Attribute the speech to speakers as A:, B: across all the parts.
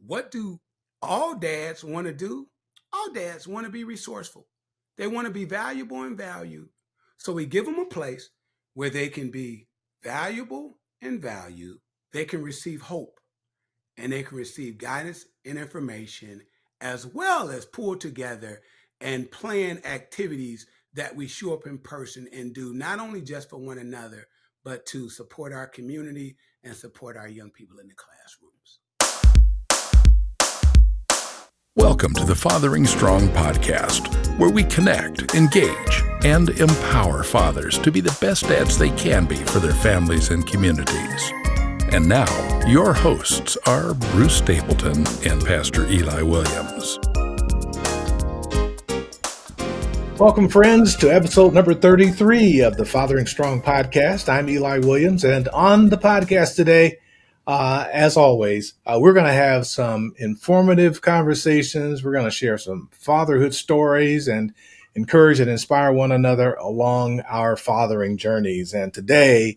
A: what do all dads want to do? All dads want to be resourceful. They want to be valuable and valued. So we give them a place where they can be valuable and valued. They can receive hope and they can receive guidance and information, as well as pull together and plan activities that we show up in person and do, not only just for one another, but to support our community and support our young people in the classrooms.
B: Welcome to the Fathering Strong podcast, where we connect, engage, and empower fathers to be the best dads they can be for their families and communities. And now, your hosts are Bruce Stapleton and Pastor Eli Williams.
C: Welcome, friends, to episode number 33 of the Fathering Strong podcast. I'm Eli Williams, and on the podcast today, as always, we're going to have some informative conversations. We're going to share some fatherhood stories and encourage and inspire one another along our fathering journeys. And today,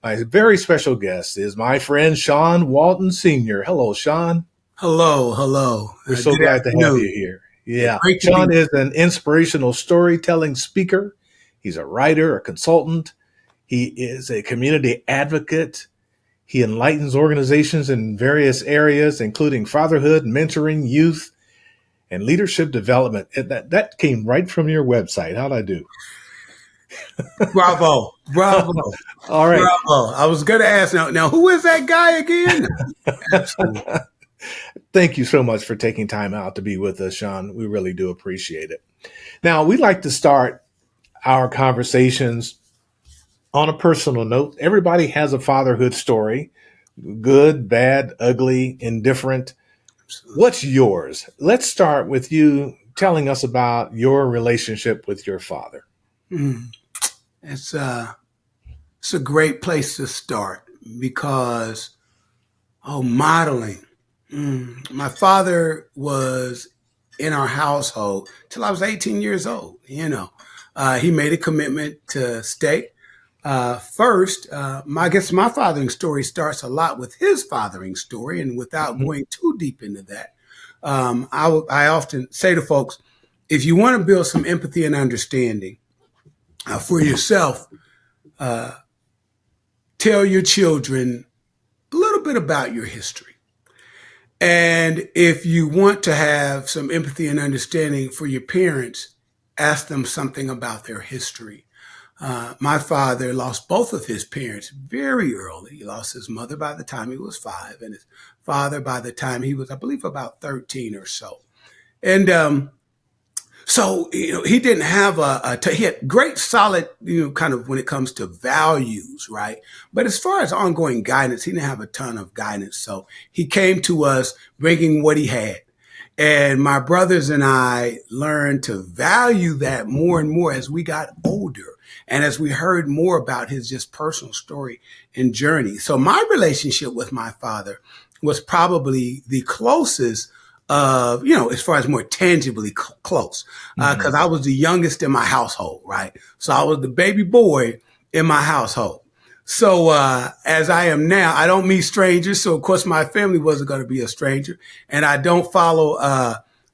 C: my very special guest is my friend, Sean Walton Sr. Hello, Sean.
A: Hello.
C: We're so glad to have you here. Yeah, Sean is an inspirational storytelling speaker. He's a writer, a consultant. He is a community advocate. He enlightens organizations in various areas, including fatherhood, mentoring, youth, and leadership development. That came right from your website. How'd I do?
A: Bravo.
C: All right.
A: Bravo. I was going to ask now, who is that guy again? Absolutely.
C: Thank you so much for taking time out to be with us, Sean. We really do appreciate it. Now, we like to start our conversations on a personal note. Everybody has a fatherhood story, good, bad, ugly, indifferent. What's yours? Let's start with you telling us about your relationship with your father.
A: It's a great place to start because, modeling. My father was in our household till I was 18 years old. He made a commitment to stay. First, I guess my fathering story starts a lot with his fathering story, and without going too deep into that, I often say to folks, if you want to build some empathy and understanding for yourself, tell your children a little bit about your history. And if you want to have some empathy and understanding for your parents, ask them something about their history. My father lost both of his parents very early. He lost his mother by the time he was 5 and his father by the time he was, I believe, about 13 or so. And so, he didn't have he had great solid, kind of when it comes to values, right? But as far as ongoing guidance, he didn't have a ton of guidance. So he came to us bringing what he had. And my brothers and I learned to value that more and more as we got older and as we heard more about his just personal story and journey. So my relationship with my father was probably the closest of, as far as more tangibly close, because I was the youngest in my household, right? So I was the baby boy in my household. So as I am now, I don't meet strangers. So, of course, my family wasn't going to be a stranger. And I don't follow,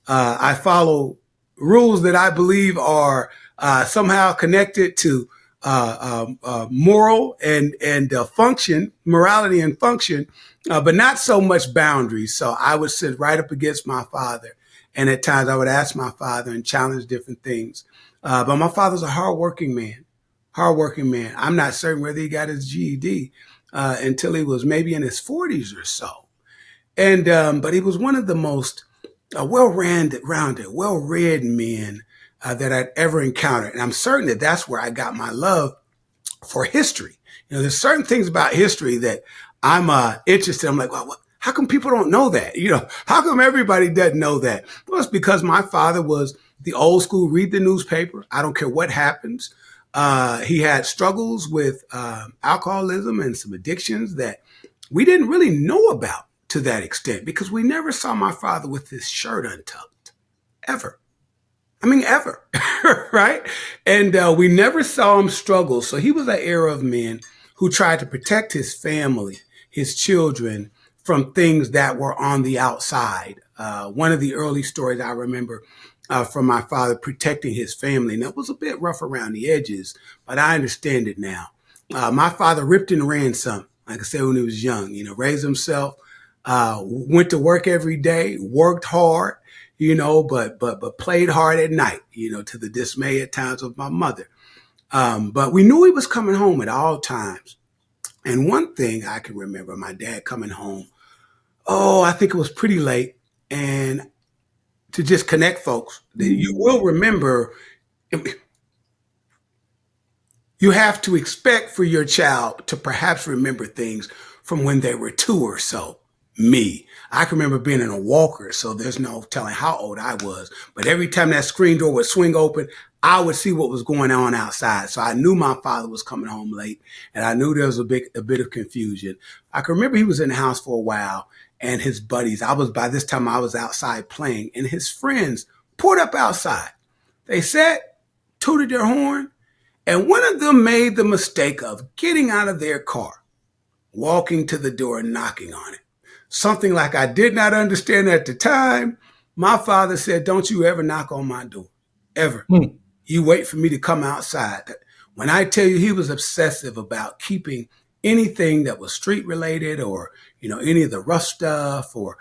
A: I follow rules that I believe are somehow connected to moral and function, morality and function, but not so much boundaries. So I would sit right up against my father. And at times I would ask my father and challenge different things. But my father's a hardworking man. I'm not certain whether he got his GED until he was maybe in his 40s or so. And but he was one of the most well-rounded, well-read men that I'd ever encountered. And I'm certain that that's where I got my love for history. There's certain things about history that I'm interested in. I'm like, well, how come people don't know that? How come everybody doesn't know that? Well, it's because my father was the old school, read the newspaper. I don't care what happens. He had struggles with alcoholism and some addictions that we didn't really know about to that extent because we never saw my father with his shirt untucked, ever. Ever, right? And we never saw him struggle. So he was an era of men who tried to protect his family, his children from things that were on the outside. One of the early stories I remember from my father protecting his family, and that was a bit rough around the edges, but I understand it now. My father ripped and ran some, like I said, when he was young, raised himself, went to work every day, worked hard, but played hard at night, to the dismay at times of my mother. But we knew he was coming home at all times. And one thing I can remember, my dad coming home, I think it was pretty late. And to just connect folks, you will remember, you have to expect for your child to perhaps remember things from when they were 2 or so. I can remember being in a walker, so there's no telling how old I was. But every time that screen door would swing open, I would see what was going on outside. So I knew my father was coming home late, and I knew there was a bit of confusion. I can remember he was in the house for a while, and his buddies, by this time I was outside playing, and his friends pulled up outside. They sat, tooted their horn, and one of them made the mistake of getting out of their car, walking to the door and knocking on it. Something like I did not understand at the time. My father said, "Don't you ever knock on my door, ever. You wait for me to come outside." When I tell you he was obsessive about keeping anything that was street related or, any of the rough stuff or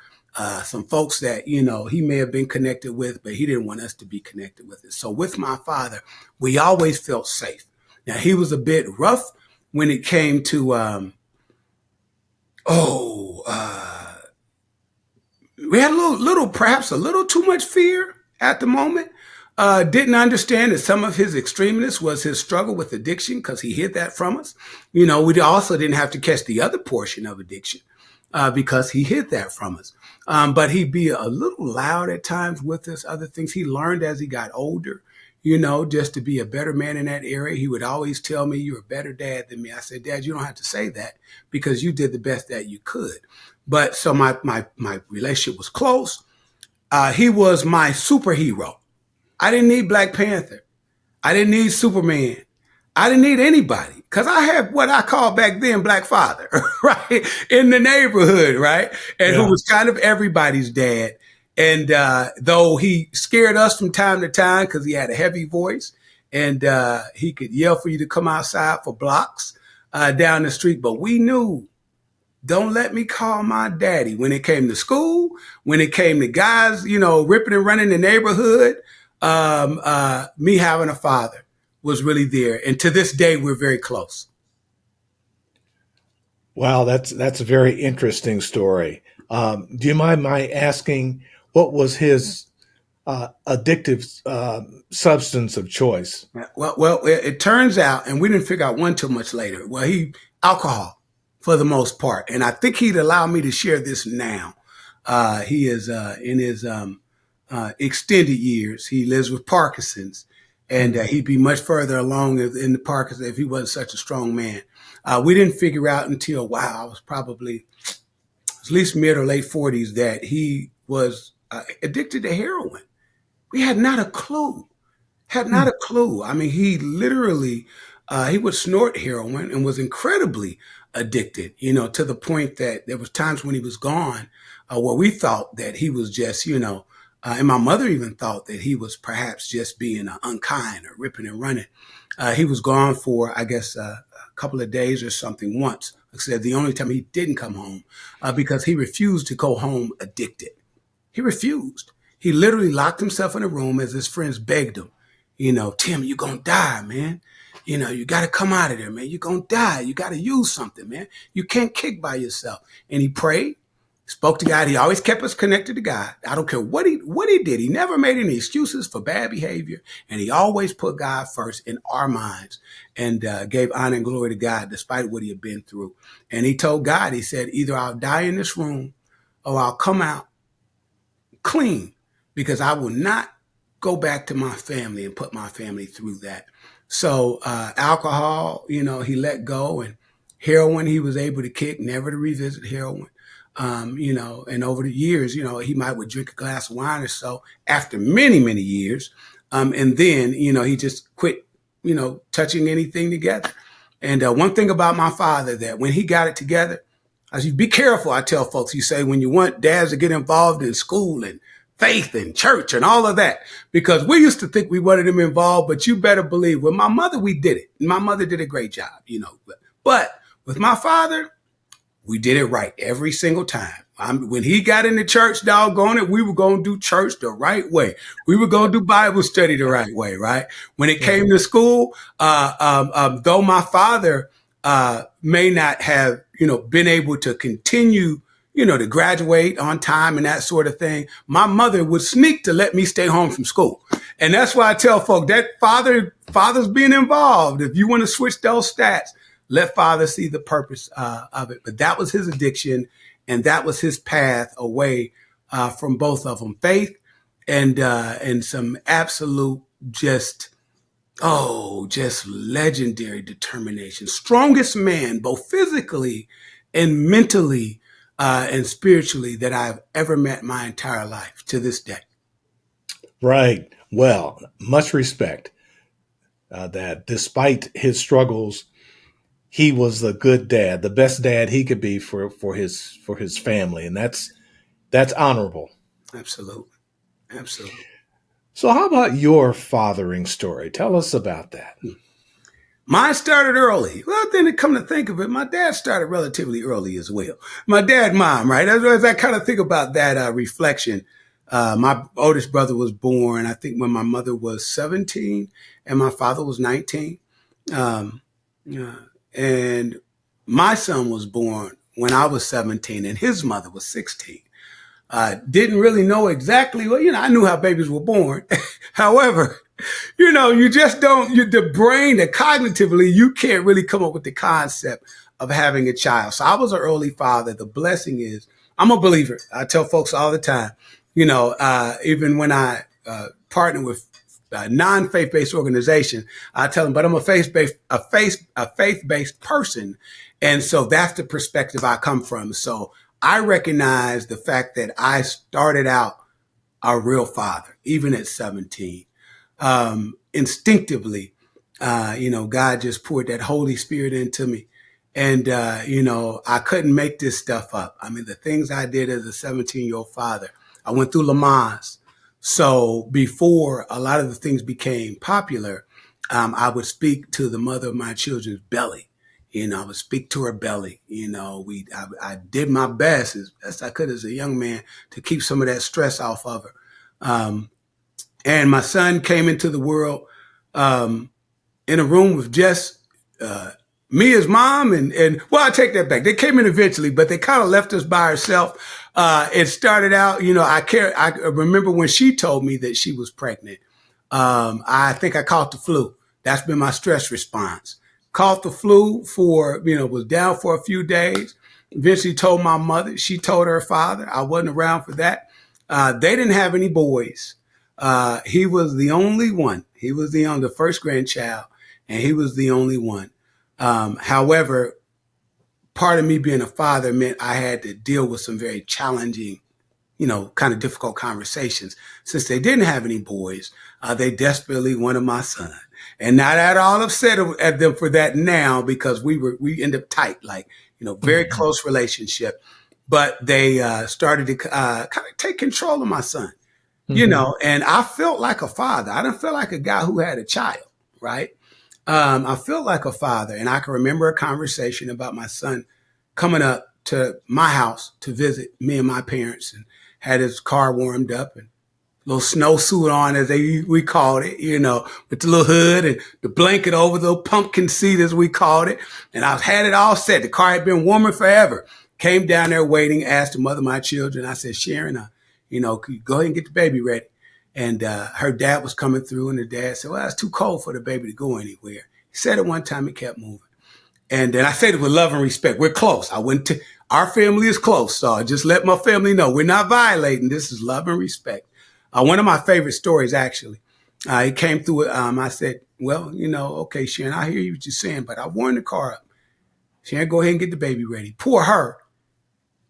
A: some folks that, he may have been connected with, but he didn't want us to be connected with it. So with my father, we always felt safe. Now, he was a bit rough when it came to, we had perhaps a little too much fear at the moment. Didn't understand that some of his extremeness was his struggle with addiction because he hid that from us. We also didn't have to catch the other portion of addiction because he hid that from us. But he'd be a little loud at times with us, other things he learned as he got older, just to be a better man in that area. He would always tell me, "You're a better dad than me." I said, "Dad, you don't have to say that because you did the best that you could." But so my relationship was close. He was my superhero. I didn't need Black Panther. I didn't need Superman. I didn't need anybody because I had what I called back then Black Father, right? In the neighborhood, right? And who was kind of everybody's dad. And though he scared us from time to time because he had a heavy voice and he could yell for you to come outside for blocks down the street, but we knew, don't let me call my daddy. When it came to school, when it came to guys, ripping and running the neighborhood, me having a father was really there. And to this day, we're very close.
C: Wow, that's a very interesting story. Do you mind my asking, what was his addictive substance of choice?
A: Well, it turns out, and we didn't figure out one too much later. Well, alcohol for the most part. And I think he'd allow me to share this now. He is in his extended years. He lives with Parkinson's, and he'd be much further along in the Parkinson's if he wasn't such a strong man. We didn't figure out until, I was probably at least mid or late 40s that he was addicted to heroin. We had not a clue. I mean, he literally, he would snort heroin and was incredibly addicted, to the point that there was times when he was gone where we thought that he was just, and my mother even thought that he was perhaps just being unkind or ripping and running. He was gone for, I guess, a couple of days or something once. Like I said, the only time he didn't come home because he refused to go home addicted. He refused. He literally locked himself in a room as his friends begged him, "Tim, you're going to die, man. You got to come out of there, man. You're going to die. You got to use something, man. You can't kick by yourself." And he prayed, spoke to God. He always kept us connected to God. I don't care what he did. He never made any excuses for bad behavior. And he always put God first in our minds and gave honor and glory to God despite what he had been through. And he told God, he said, "Either I'll die in this room or I'll come out clean because I will not go back to my family and put my family through that." So alcohol, he let go, and heroin he was able to kick, never to revisit heroin. And over the years, he would drink a glass of wine or so after many, many years. And then, he just quit, touching anything together. And one thing about my father, that when he got it together, I said, be careful, I tell folks. You say, when you want dads to get involved in school and faith and church and all of that, because we used to think we wanted them involved, but you better believe with my mother, we did it. My mother did a great job, but with my father, we did it right every single time. When he got into church, doggone it, we were going to do church the right way. We were going to do Bible study the right way, right? When it came to school, though my father may not have, been able to continue, to graduate on time and that sort of thing, my mother would sneak to let me stay home from school. And that's why I tell folk that father's being involved. If you want to switch those stats, let father see the purpose of it. But that was his addiction, and that was his path away from both of them. Faith and some absolute just legendary determination. Strongest man, both physically and mentally and spiritually, that I've ever met my entire life to this day.
C: Right. Well, much respect that despite his struggles, he was a good dad, the best dad he could be for his family. And that's honorable.
A: Absolutely. Absolutely.
C: So how about your fathering story? Tell us about that.
A: Mine started early. Well, then to come to think of it, my dad started relatively early as well. My dad, mom, right? As I kind of think about that reflection, my oldest brother was born, I think, when my mother was 17 and my father was 19. And my son was born when I was 17 and his mother was 16. Didn't really know exactly I knew how babies were born. However, you just don't, the brain, that cognitively, you can't really come up with the concept of having a child. So I was an early father. The blessing is, I'm a believer. I tell folks all the time, even when I partner with non-faith-based organization, I tell them, but I'm a faith-based person. And so that's the perspective I come from. So I recognize the fact that I started out a real father, even at 17. Instinctively, God just poured that Holy Spirit into me. And, I couldn't make this stuff up. I mean, the things I did as a 17-year-old father, I went through Lamaze. So before a lot of the things became popular, I would speak to the mother of my children's belly. I would speak to her belly. I did my best as best I could as a young man to keep some of that stress off of her. And my son came into the world in a room with just me as mom and well, I take that back. They came in eventually, but they kind of left us by ourselves. It started out, I remember when she told me that she was pregnant. I think I caught the flu. That's been my stress response. Caught the flu was down for a few days. Eventually told my mother. She told her father. I wasn't around for that. They didn't have any boys. He was the only one. He was the first grandchild, and he was the only one. However, part of me being a father meant I had to deal with some very challenging, kind of difficult conversations. Since they didn't have any boys, they desperately wanted my son. And not at all upset at them for that now, because we end up tight, very close relationship. But they started to kind of take control of my son, and I felt like a father. I didn't feel like a guy who had a child, right? I felt like a father, and I can remember a conversation about my son coming up to my house to visit me and my parents, and had his car warmed up and little snowsuit on, as we called it, with the little hood and the blanket over the pumpkin seat, as we called it. And I had it all set. The car had been warming forever. Came down there waiting, asked the mother of my children. I said, Sharon, could you go ahead and get the baby ready? And her dad was coming through, and the dad said, well, it's too cold for the baby to go anywhere. He said it one time, he kept moving. And then I said it with love and respect. We're close. Our family is close. So I just let my family know we're not violating. This is love and respect. One of my favorite stories, actually, he came through it. I said, well, okay, Sharon, I hear you what you're saying, but I warmed the car up. Sharon, go ahead and get the baby ready. Poor her.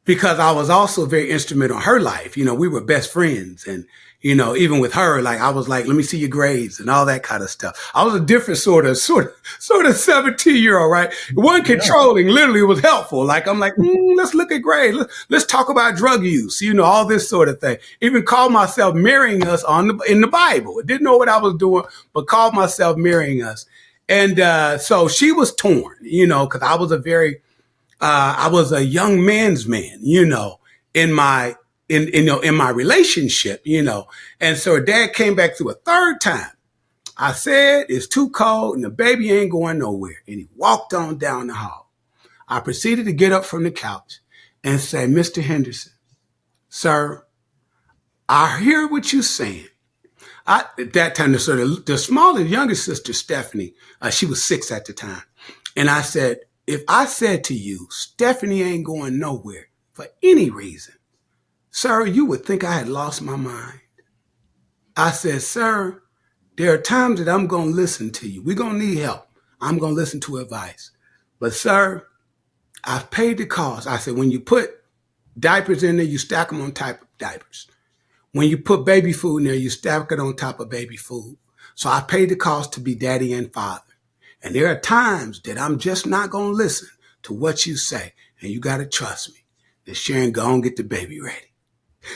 A: because I was also very instrumental in her life. We were best friends. And, even with her, like I was like, let me see your grades and all that kind of stuff. I was a different sort of 17-year-old, right? It wasn't controlling. Literally, it was helpful. Like, I'm like, let's look at grades. Let's talk about drug use, all this sort of thing. Even called myself marrying us in the Bible. I didn't know what I was doing, but called myself marrying us. And so she was torn, because I was a young man's man, in my in my relationship, And so her dad came back through a third time. I said, it's too cold and the baby ain't going nowhere. And he walked on down the hall. I proceeded to get up from the couch and say, Mr. Henderson, sir, I hear what you're saying. At that time, the smaller, youngest sister, Stephanie, she was 6 at the time. And I said, if I said to you, Stephanie ain't going nowhere for any reason, sir, you would think I had lost my mind. I said, sir, there are times that I'm going to listen to you. We're going to need help. I'm going to listen to advice. But sir, I've paid the cost. I said, when you put diapers in there, you stack them on top of diapers. When you put baby food in there, you stack it on top of baby food. So I paid the cost to be daddy and father. And there are times that I'm just not going to listen to what you say. And you got to trust me. That Sharon, go and get the baby ready.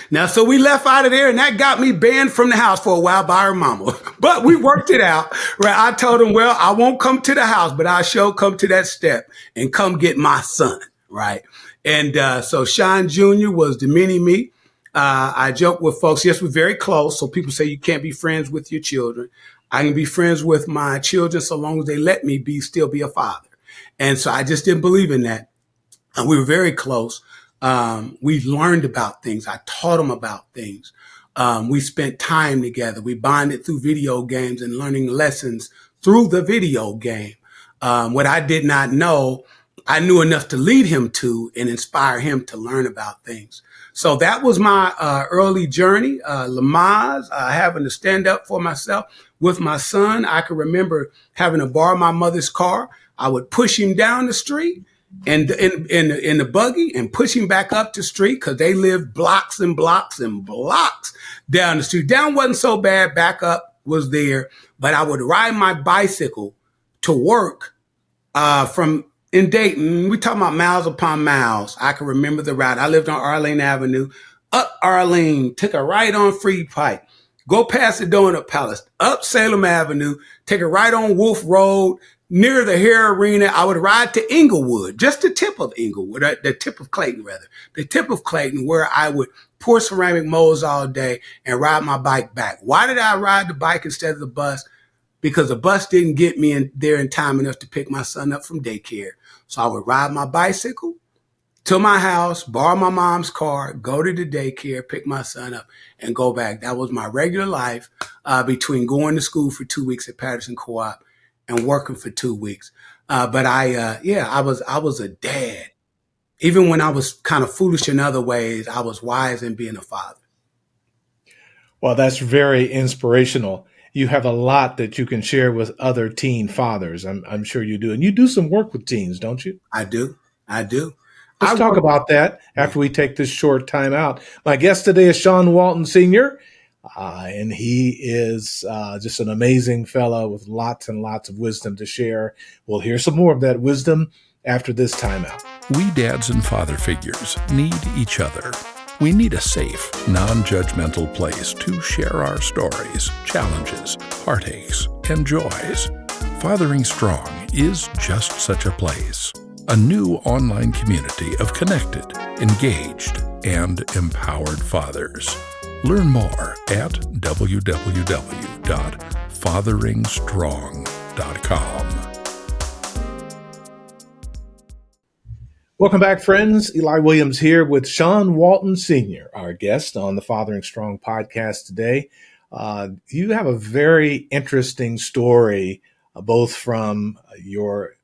A: Now, so we left out of there, and that got me banned from the house for a while by her mama. But we worked it out, right? I told him, well, I won't come to the house, but I'll sure come to that step and come get my son, right? And so Sean Jr. was the mini-me. I joke with folks, yes, we're very close. So people say you can't be friends with your children. I can be friends with my children so long as they let me still be a father. And so I just didn't believe in that. And we were very close. We learned about things. I taught him about things. We spent time together. We bonded through video games and learning lessons through the video game. What I did not know, I knew enough to lead him to and inspire him to learn about things. So that was my early journey. Lamaze, having to stand up for myself with my son. I can remember having to borrow my mother's car. I would push him down the street and in the buggy and push him back up the street because they lived blocks and blocks and blocks down the street. Down wasn't so bad. Back up was there. But I would ride my bicycle to work from in Dayton. We talking about miles upon miles. I can remember the route. I lived on Arlene Avenue. Up Arlene, took a right on Free Pike, go past the Donut Palace, up Salem Avenue, take a right on Wolf Road, near the Hair Arena. I would ride to Inglewood, just the tip of Inglewood, the tip of Clayton, rather. The tip of Clayton, where I would pour ceramic molds all day and ride my bike back. Why did I ride the bike instead of the bus? Because the bus didn't get me in there in time enough to pick my son up from daycare. So I would ride my bicycle to my house, borrow my mom's car, go to the daycare, pick my son up, and go back. That was my regular life between going to school for 2 weeks at Patterson Co-op and working for 2 weeks. But I was a dad. Even when I was kind of foolish in other ways, I was wise in being a father.
C: Well, that's very inspirational. You have a lot that you can share with other teen fathers. I'm sure you do. And you do some work with teens, don't you?
A: I do.
C: Let's talk about that after we take this short time out. My guest today is Sean Walton Sr., and he is just an amazing fellow with lots and lots of wisdom to share. We'll hear some more of that wisdom after this time out.
B: We dads and father figures need each other. We need a safe, non-judgmental place to share our stories, challenges, heartaches, and joys. Fathering Strong is just such a place. A new online community of connected, engaged, and empowered fathers. Learn more at www.fatheringstrong.com.
C: Welcome back, friends. Eli Williams here with Sean Walton Sr., our guest on the Fathering Strong podcast today. You have a very interesting story, both from your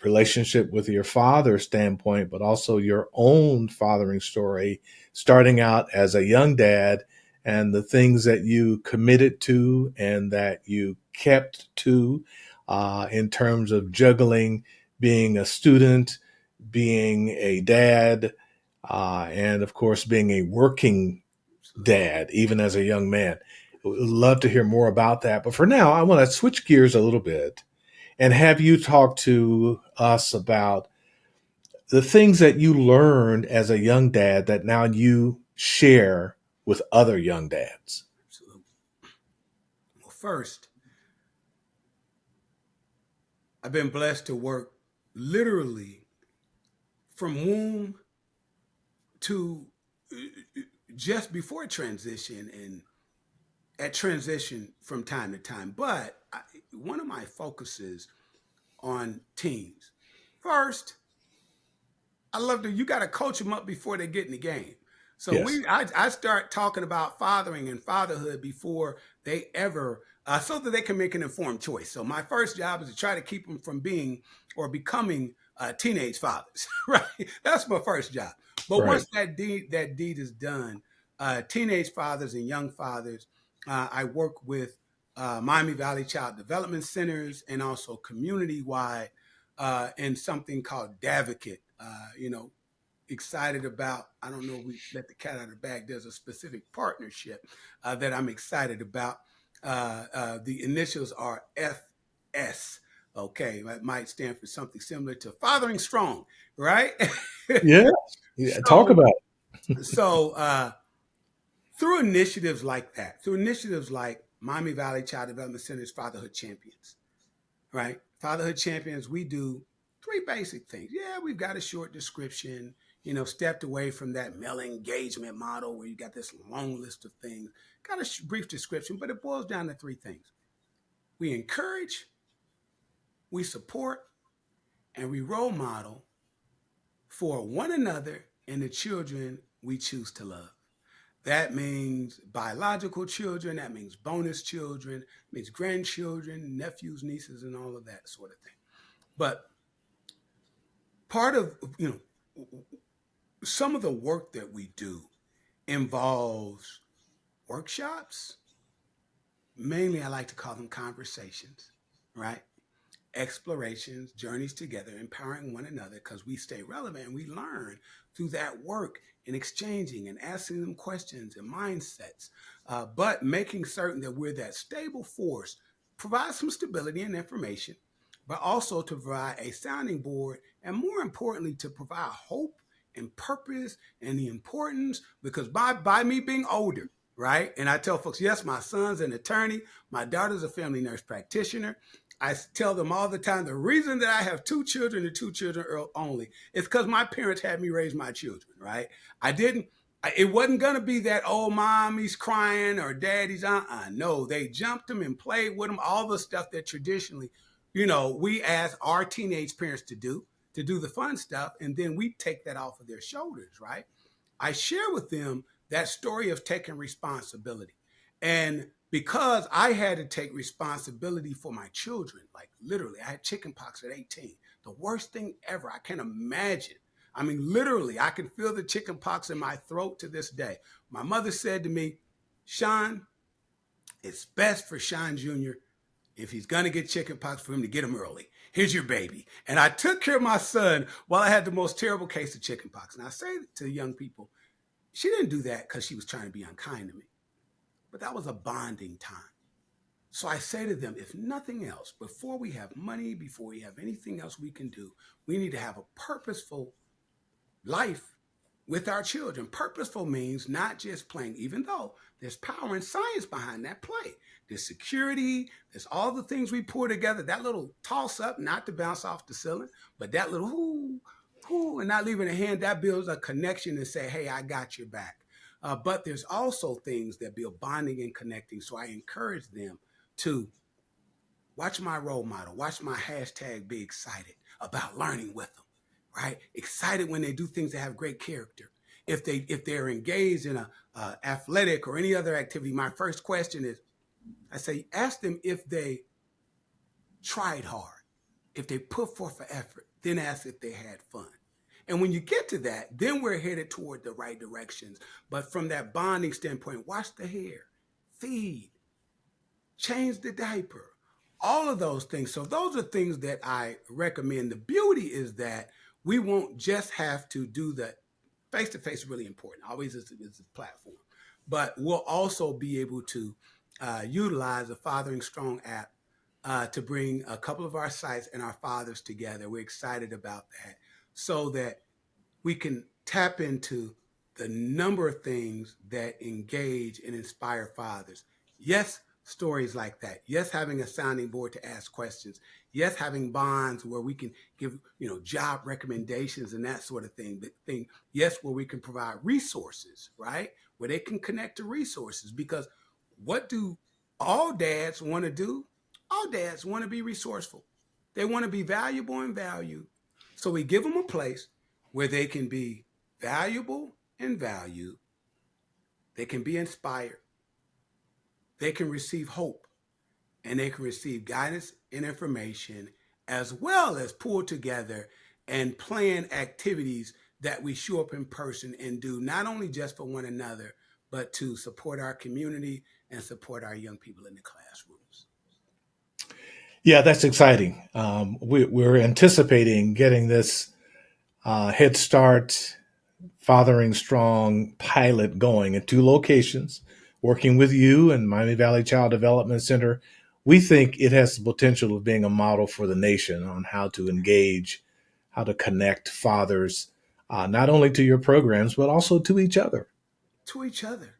C: relationship with your father standpoint, but also your own fathering story, starting out as a young dad and the things that you committed to and that you kept to in terms of juggling being a student, being a dad, and of course, being a working dad, even as a young man. Would love to hear more about that. But for now, I want to switch gears a little bit and have you talk to us about the things that you learned as a young dad that now you share with other young dads.
A: Absolutely. Well, first, I've been blessed to work literally from womb to just before transition and at transition from time to time. But one of my focuses on teens. First, I love that you got to coach them up before they get in the game. So
C: Yes.
A: I start talking about fathering and fatherhood before they ever, so that they can make an informed choice. So my first job is to try to keep them from being or becoming teenage fathers, right? That's my first job. But
C: Right.
A: once that deed is done, teenage fathers and young fathers, I work with Miami Valley Child Development Centers and also community wide in something called Davocate. Excited about. I don't know if we let the cat out of the bag. There's a specific partnership that I'm excited about. The initials are FS. Okay, that might stand for something similar to Fathering Strong, right?
C: Yeah. Yeah. Talk
A: so,
C: about
A: so through initiatives like that, through initiatives like Miami Valley Child Development Center's Fatherhood Champions, right? Fatherhood Champions, we do three basic things. Yeah, we've got a short description, stepped away from that male engagement model where you got this long list of things, got a brief description, but it boils down to three things. We encourage, we support, and we role model for one another and the children we choose to love. That means biological children, that means bonus children, means grandchildren, nephews, nieces, and all of that sort of thing. But part of some of the work that we do involves workshops. Mainly I like to call them conversations, right? Explorations, journeys together, empowering one another because we stay relevant and we learn through that work and exchanging and asking them questions and mindsets, but making certain that we're that stable force, provide some stability and information, but also to provide a sounding board and more importantly, to provide hope and purpose and the importance because by me being older, right? And I tell folks, yes, my son's an attorney, my daughter's a family nurse practitioner. I tell them all the time the reason that I have two children and two children only is because my parents had me raise my children, right? I didn't, it wasn't going to be that, oh, mommy's crying or daddy's, No, they jumped them and played with them, all the stuff that traditionally, we ask our teenage parents to do the fun stuff. And then we take that off of their shoulders, right? I share with them that story of taking responsibility. And because I had to take responsibility for my children, like literally, I had chickenpox at 18. The worst thing ever. I can't imagine. I mean, literally, I can feel the chickenpox in my throat to this day. My mother said to me, Sean, it's best for Sean Jr. if he's going to get chickenpox for him to get him early. Here's your baby. And I took care of my son while I had the most terrible case of chickenpox. And I say to young people, she didn't do that because she was trying to be unkind to me, but that was a bonding time. So I say to them, if nothing else, before we have money, before we have anything else we can do, we need to have a purposeful life with our children. Purposeful means not just playing, even though there's power and science behind that play. There's security, there's all the things we pour together, that little toss up, not to bounce off the ceiling, but that little whoo, and not leaving a hand, that builds a connection and say, hey, I got your back. But there's also things that build bonding and connecting. So I encourage them to watch my role model, watch my hashtag be excited about learning with them, right? Excited when they do things that have great character. If they're engaged in a athletic or any other activity, my first question is, I say, ask them if they tried hard, if they put forth an effort, then ask if they had fun. And when you get to that, then we're headed toward the right directions. But from that bonding standpoint, wash the hair, feed, change the diaper, all of those things. So those are things that I recommend. The beauty is that we won't just have to do the Face-to-face is really important. Always is a platform. But we'll also be able to utilize the Fathering Strong app to bring a couple of our sites and our fathers together. We're excited about that so that we can tap into the number of things that engage and inspire fathers. Yes, stories like that. Yes, having a sounding board to ask questions. Yes, having bonds where we can give, job recommendations and that sort of thing. Yes, where we can provide resources, right? Where they can connect to resources. Because what do all dads want to do? All dads want to be resourceful. They want to be valuable and valued. So we give them a place where they can be valuable and valued. They can be inspired. They can receive hope, and they can receive guidance and information, as well as pull together and plan activities that we show up in person and do, not only just for one another, but to support our community and support our young people in the classrooms.
C: Yeah, that's exciting. We're anticipating getting this Head Start Fathering Strong pilot going in 2 locations, working with you and Miami Valley Child Development Center. We think it has the potential of being a model for the nation on how to engage, how to connect fathers, not only to your programs, but also to each other.
A: To each other.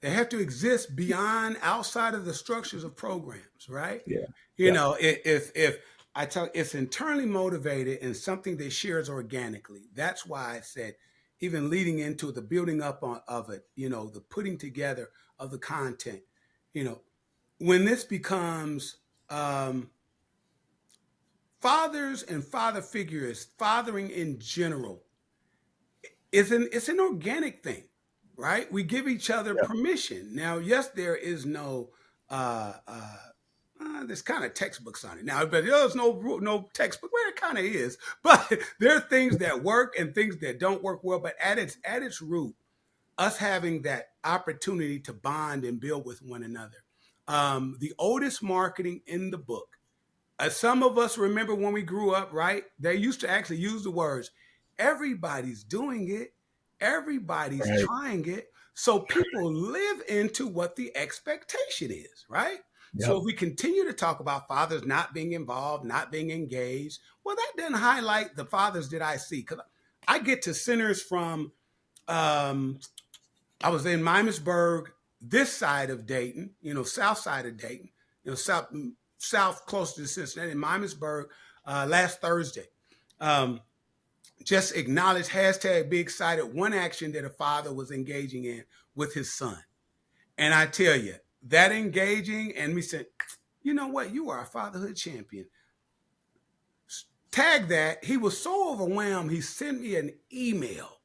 A: They have to exist beyond, outside of the structures of programs, right?
C: Yeah.
A: If I tell, it's internally motivated and something that shares organically. That's why I said, even leading into the building up of it, the putting together of the content, when this becomes fathers and father figures, fathering in general, it's an organic thing, right? We give each other permission. Now, yes, there is no there's kind of textbooks on it now, but there's no textbook. Well, it kind of is, but there are things that work and things that don't work well. But at its root, us having that opportunity to bond and build with one another. The oldest marketing in the book. Some of us remember when we grew up, right? They used to actually use the words, everybody's doing it. Everybody's trying it. So people live into what the expectation is, right? Yep. So if we continue to talk about fathers not being involved, not being engaged, well, that doesn't highlight the fathers that I see. Because I get to centers from, I was in Miamisburg, this side of Dayton, south side of Dayton, south close to Cincinnati, in Miamisburg, last Thursday. Just acknowledge #be excited, one action that a father was engaging in with his son. And I tell you, that engaging, and we said, you know what, you are a fatherhood champion. Tag that. He was so overwhelmed, he sent me an email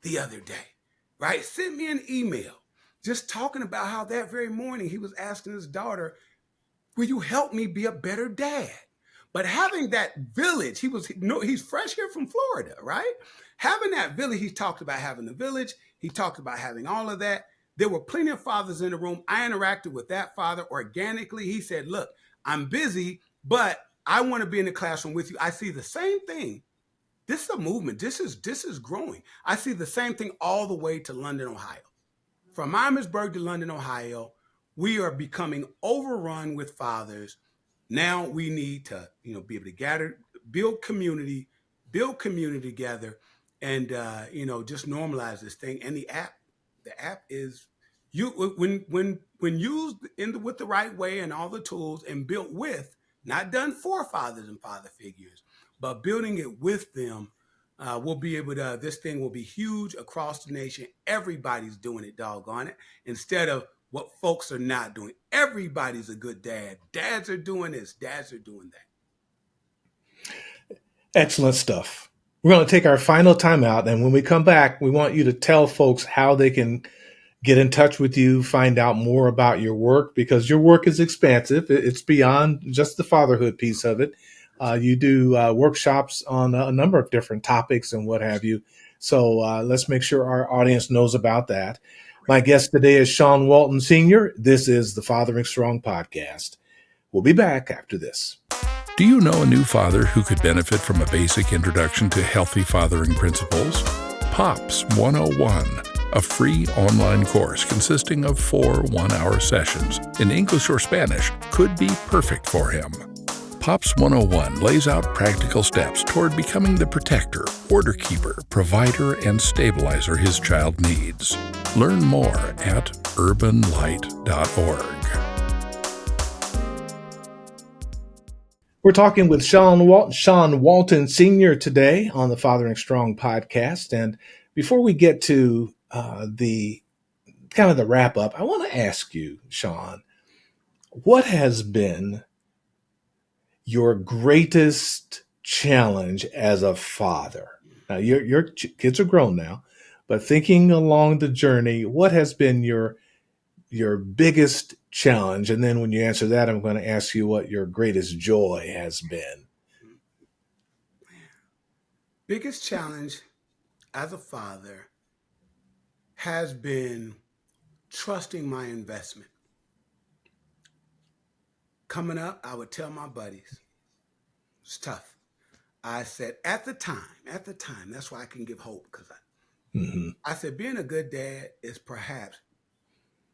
A: the other day, right? Sent me an email just talking about how that very morning he was asking his daughter, will you help me be a better dad? But having that village, he's fresh here from Florida, right? Having that village, he talked about having the village. He talked about having all of that. There were plenty of fathers in the room. I interacted with that father organically. He said, look, I'm busy, but I want to be in the classroom with you. I see the same thing. This is a movement. This is growing. I see the same thing all the way to London, Ohio. From Miamisburg to London, Ohio, we are becoming overrun with fathers. Now we need to, be able to gather, build community together, and just normalize this thing. And the app is when used with the right way and all the tools and built with, not done for fathers and father figures, but building it with them. We'll be able to. This thing will be huge across the nation. Everybody's doing it, doggone it. Instead of what folks are not doing. Everybody's a good dad. Dads are doing this. Dads are doing that.
C: Excellent stuff. We're going to take our final time out. And when we come back, we want you to tell folks how they can get in touch with you, find out more about your work, because your work is expansive. It's beyond just the fatherhood piece of it. You do workshops on a number of different topics and what have you. So let's make sure our audience knows about that. My guest today is Sean Walton Sr. This is the Fathering Strong podcast. We'll be back after this.
B: Do you know a new father who could benefit from a basic introduction to healthy fathering principles? Pops 101, a free online course consisting of 4 one-hour sessions in English or Spanish, could be perfect for him. Pops 101 lays out practical steps toward becoming the protector, order keeper, provider, and stabilizer his child needs. Learn more at urbanlight.org.
C: We're talking with Sean Walton Sr. today on the Fathering Strong podcast. And before we get to the wrap up, I want to ask you, Sean, what has been your greatest challenge as a father? Now, your kids are grown now, but thinking along the journey, what has been your biggest challenge? And then when you answer that, I'm going to ask you what your greatest joy has been.
A: Biggest challenge as a father has been trusting my investment. Coming up, I would tell my buddies, it's tough. I said, at the time, that's why I can give hope, because I said, being a good dad is perhaps,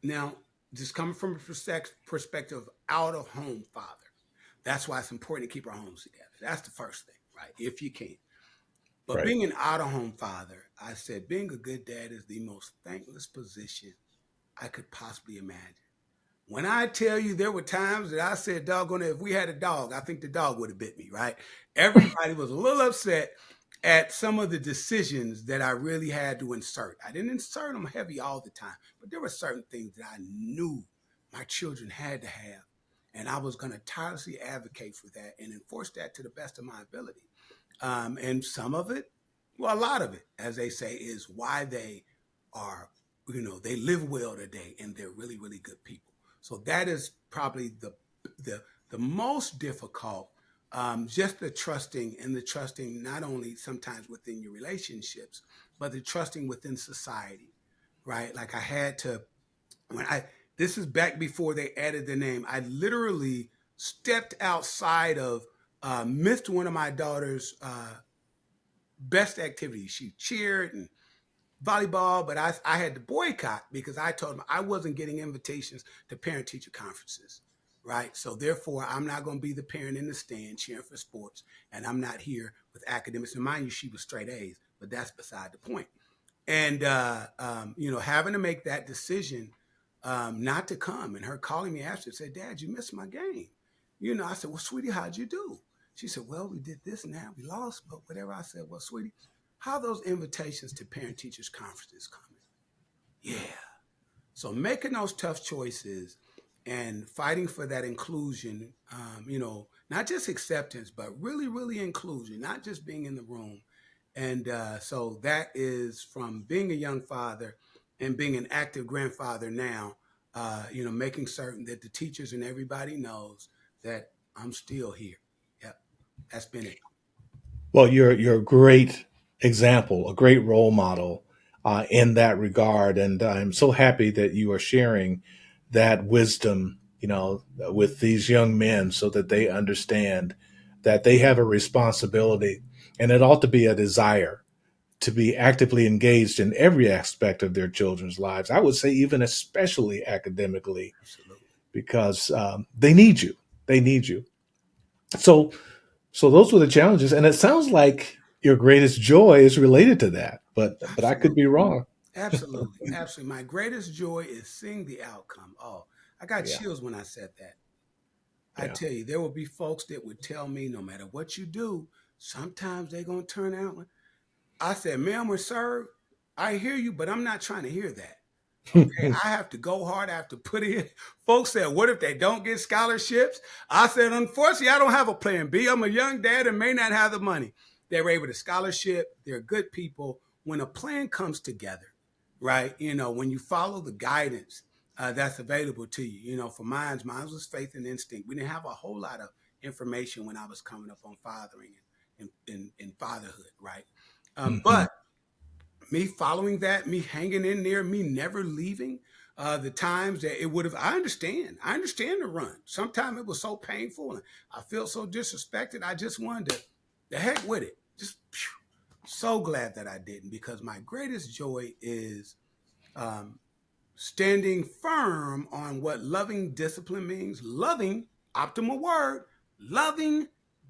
A: now, just coming from a perspective of out-of-home father, that's why it's important to keep our homes together. That's the first thing, right? If you can. But
C: Right.
A: Being an out-of-home father, I said, being a good dad is the most thankless position I could possibly imagine. When I tell you there were times that I said, doggone it, if we had a dog, I think the dog would have bit me, right? Everybody was a little upset at some of the decisions that I really had to insert. I didn't insert them heavy all the time, but there were certain things that I knew my children had to have. And I was going to tirelessly advocate for that and enforce that to the best of my ability. And some of it, well, a lot of it, as they say, is why they are, they live well today and they're really, really good people. So that is probably the most difficult, just the trusting not only sometimes within your relationships, but the trusting within society, right? Like I had to, this is back before they added the name, I literally stepped outside of, missed one of my daughter's best activities. She cheered and volleyball, but I had to boycott because I told them I wasn't getting invitations to parent-teacher conferences, right? So therefore, I'm not going to be the parent in the stand cheering for sports, and I'm not here with academics. And mind you, she was straight A's, but that's beside the point. And, having to make that decision not to come, and her calling me after and said, Dad, you missed my game. I said, well, sweetie, how'd you do? She said, well, we did this and that. We lost, but whatever. I said, well, sweetie, how are those invitations to parent-teachers conferences coming? Yeah. So making those tough choices and fighting for that inclusion, not just acceptance, but really, really inclusion, not just being in the room. And so that is from being a young father and being an active grandfather now, making certain that the teachers and everybody knows that I'm still here. Yep. That's been it.
C: Well, you're a great example, a great role model in that regard, and I'm so happy that you are sharing that wisdom, with these young men, so that they understand that they have a responsibility, and it ought to be a desire to be actively engaged in every aspect of their children's lives. I would say even especially academically,
A: Absolutely.
C: because they need you. They need you. So those were the challenges, and it sounds like your greatest joy is related to that, but I could be wrong.
A: Absolutely. Absolutely. My greatest joy is seeing the outcome. Oh, I got
C: Yeah,
A: chills when I said that. I
C: yeah.
A: tell you, there will be folks that would tell me no matter what you do, sometimes they're going to turn out. I said, ma'am or sir, I hear you, but I'm not trying to hear that. Okay, I have to go hard. I have to put in. Folks said, what if they don't get scholarships? I said, unfortunately, I don't have a plan B. I'm a young dad and may not have the money. They were able to scholarship. They're good people. When a plan comes together, right? When you follow the guidance that's available to you, for mine was faith and instinct. We didn't have a whole lot of information when I was coming up on fathering and fatherhood, right?
C: Mhm.
A: But me following that, me hanging in there, me never leaving, the times that it would have, I understand the run. Sometimes it was so painful and I feel so disrespected. I just wanted to, the heck with it. so glad that I didn't, because my greatest joy is um, standing firm on what loving discipline means. Loving, optimal word, loving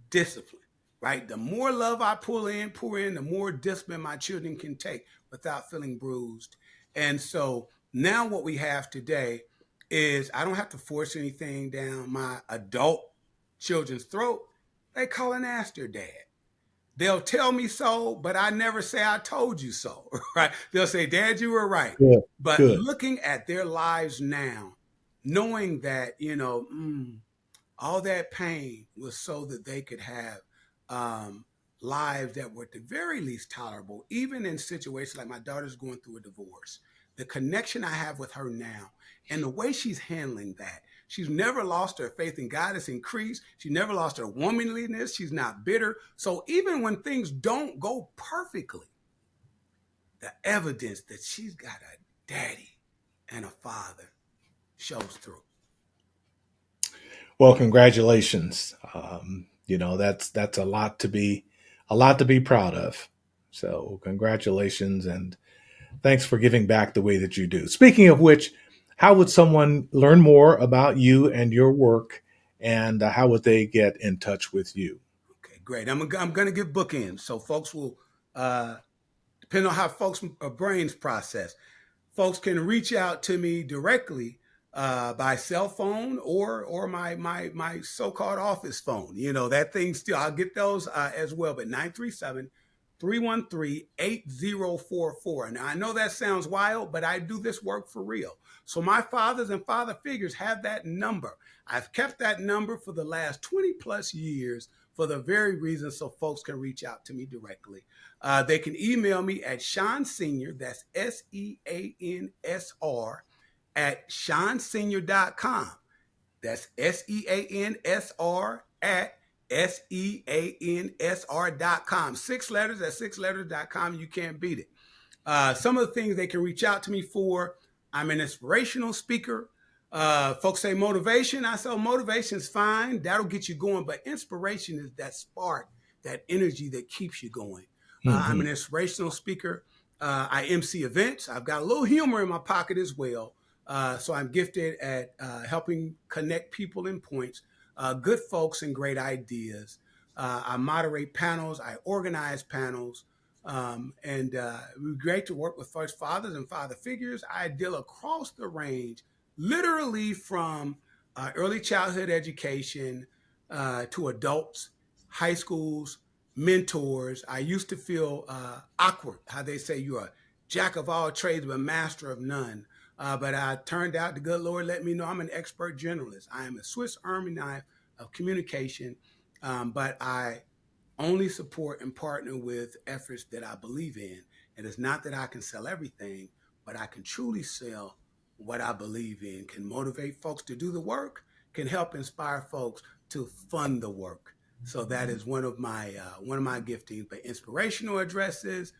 A: discipline, right? The more love I pour in, the more discipline my children can take without feeling bruised. And so now what we have today is I don't have to force anything down my adult children's throat. They call and ask their dad. They'll tell me so, but I never say I told you so, right? They'll say, Dad, you were right.
C: Good.
A: But
C: Good.
A: looking at their lives now, knowing that, all that pain was so that they could have um, lives that were at the very least tolerable, even in situations like my daughter's going through a divorce. The connection I have with her now and the way she's handling that. She's never lost her faith in God. It's increased. She never lost her womanliness. She's not bitter. So even when things don't go perfectly, the evidence that she's got a daddy and a father shows through.
C: Well, congratulations. That's a lot to be proud of. So congratulations, and thanks for giving back the way that you do. Speaking of which, how would someone learn more about you and your work, and how would they get in touch with you?
A: Okay, great. I'm going to give bookends so folks will, depending on how folks' brains process, folks can reach out to me directly by cell phone or my so-called office phone. That thing still, I'll get those as well, but 937-313-8044. Now, I know that sounds wild, but I do this work for real. So my fathers and father figures have that number. I've kept that number for the last 20 plus years for the very reason so folks can reach out to me directly. They can email me at Sean Sr, that's SEANSR, at SeanSenior.com. That's SEANSR at SEANSR.com. 6 letters at 6letters.com. You can't beat it. Some of the things they can reach out to me for: I'm an inspirational speaker. Folks say motivation. I say motivation is fine. That'll get you going. But inspiration is that spark, that energy that keeps you going. I'm an inspirational speaker. I MC events. I've got a little humor in my pocket as well. So I'm gifted at helping connect people and points, good folks and great ideas. I moderate panels. I organize panels. And it's great to work with first fathers and father figures. I deal across the range, literally from early childhood education to adults, high schools, mentors. I used to feel awkward, how they say you're a jack of all trades but master of none. But I turned out the good Lord let me know I'm an expert generalist. I am a Swiss Army knife of communication, but I only support and partner with efforts that I believe in. And it's not that I can sell everything, but I can truly sell what I believe in, can motivate folks to do the work, can help inspire folks to fund the work. So that is one of my giftings. But inspirational addresses,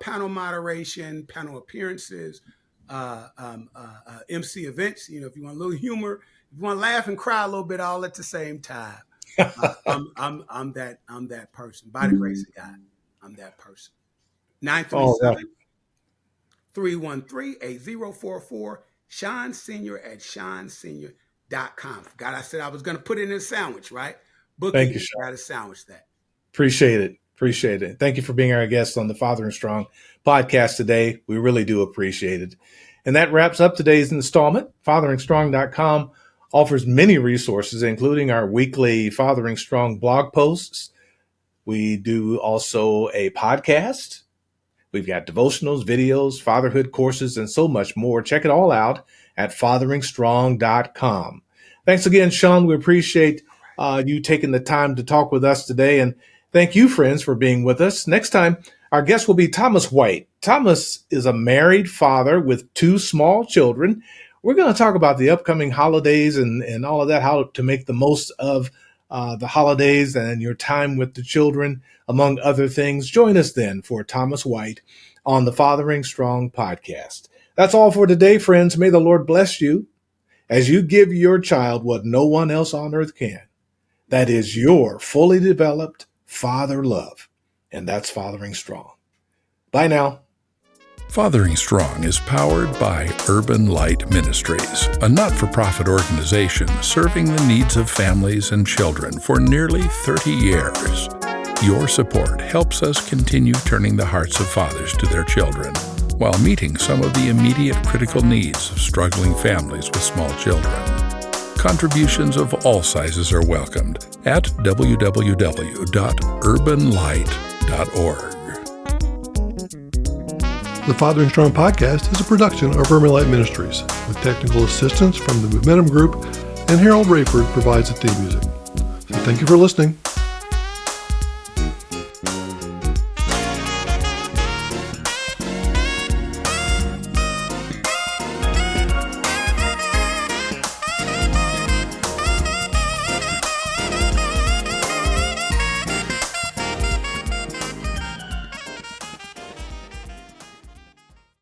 A: panel moderation, panel appearances, MC events. If you want a little humor, if you want to laugh and cry a little bit all at the same time, I'm that person. By the grace of God, I'm that person. 937-313-8044. Sean Sr at SeanSenior.com. God, I said I was going to put it in a sandwich, right?
C: Thank you, Sean.
A: Got to sandwich that.
C: Appreciate it. Thank you for being our guest on the Fathering Strong podcast today. We really do appreciate it. And that wraps up today's installment. FatheringStrong.com offers many resources, including our weekly Fathering Strong blog posts. We do also a podcast. We've got devotionals, videos, fatherhood courses, and so much more. Check it all out at FatheringStrong.com. Thanks again, Sean. We appreciate you taking the time to talk with us today. And thank you, friends, for being with us. Next time, our guest will be Thomas White. Thomas is a married father with 2 small children. We're going to talk about the upcoming holidays and all of that, how to make the most of the holidays and your time with the children, among other things. Join us then for Thomas White on the Fathering Strong podcast. That's all for today, friends. May the Lord bless you as you give your child what no one else on earth can. That is your fully developed father love. And that's Fathering Strong. Bye now.
B: Fathering Strong is powered by Urban Light Ministries, a not-for-profit organization serving the needs of families and children for nearly 30 years. Your support helps us continue turning the hearts of fathers to their children while meeting some of the immediate critical needs of struggling families with small children. Contributions of all sizes are welcomed at www.urbanlight.org.
D: The Fathering Strong podcast is a production of Urban Light Ministries, with technical assistance from the Momentum Group, and Harold Rayford provides the theme music. So thank you for listening.